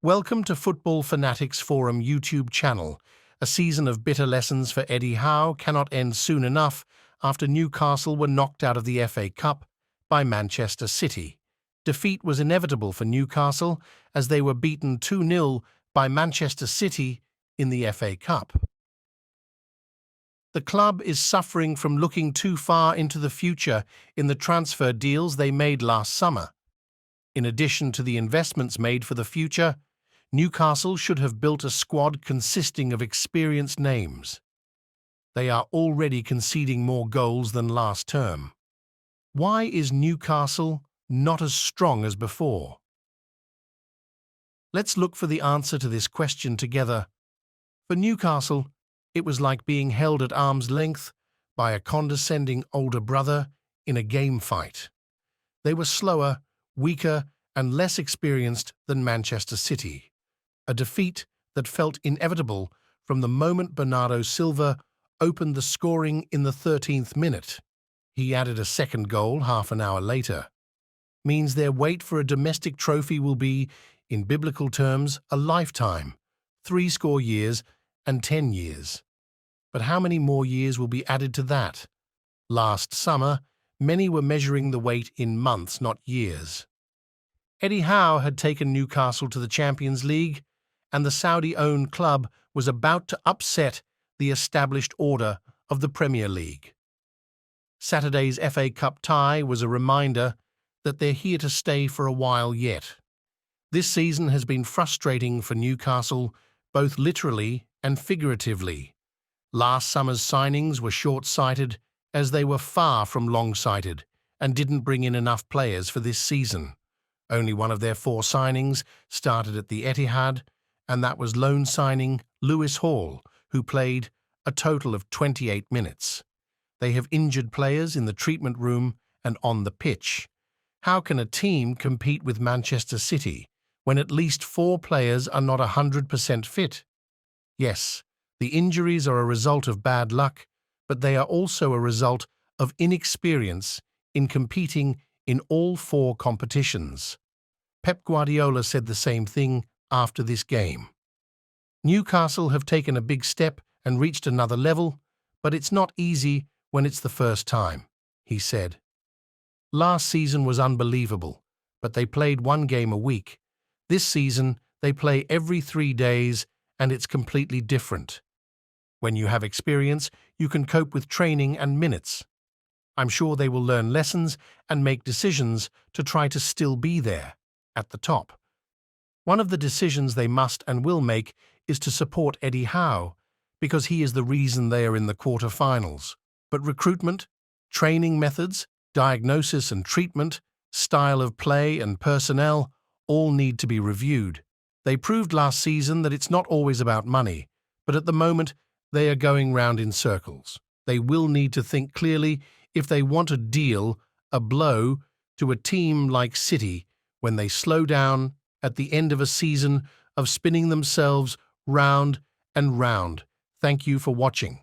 Welcome to Football Fanatics Forum YouTube channel. A season of bitter lessons for Eddie Howe cannot end soon enough after Newcastle were knocked out of the FA Cup by Manchester City. Defeat was inevitable for Newcastle as they were beaten 2-0 by Manchester City in the FA Cup. The club is suffering from looking too far into the future in the transfer deals they made last summer. In addition to the investments made for the future, Newcastle should have built a squad consisting of experienced names. They are already conceding more goals than last term. Why is Newcastle not as strong as before? Let's look for the answer to this question together. For Newcastle, it was like being held at arm's length by a condescending older brother in a game fight. They were slower, weaker, and less experienced than Manchester City. A defeat that felt inevitable from the moment Bernardo Silva opened the scoring in the 13th minute. He added a second goal half an hour later. Means their wait for a domestic trophy will be, in biblical terms, a lifetime, 3 years and 10 years. But how many more years will be added to that? Last summer, many were measuring the wait in months, not years. Eddie Howe had taken Newcastle to the Champions League, and the Saudi-owned club was about to upset the established order of the Premier League. Saturday's FA Cup tie was a reminder that they're here to stay for a while yet. This season has been frustrating for Newcastle, both literally and figuratively. Last summer's signings were short-sighted as they were far from long-sighted and didn't bring in enough players for this season. Only one of their 4 signings started at the Etihad, and that was loan signing Lewis Hall, who played a total of 28 minutes. They have injured players in the treatment room and on the pitch. How can a team compete with Manchester City when at least 4 players are not 100% fit? Yes, the injuries are a result of bad luck, but they are also a result of inexperience in competing in all 4 competitions. Pep Guardiola said the same thing after this game. Newcastle have taken a big step and reached another level, but it's not easy when it's the first time, he said. Last season was unbelievable, but they played 1 game a week. This season, they play every 3 days, and it's completely different. When you have experience, you can cope with training and minutes. I'm sure they will learn lessons and make decisions to try to still be there, at the top. One of the decisions they must and will make is to support Eddie Howe, because he is the reason they are in the quarter-finals. But recruitment, training methods, diagnosis and treatment, style of play and personnel all need to be reviewed. They proved last season that it's not always about money, but at the moment they are going round in circles. They will need to think clearly if they want to deal a blow to a team like City when they slow down at the end of a season of spinning themselves round and round. Thank you for watching.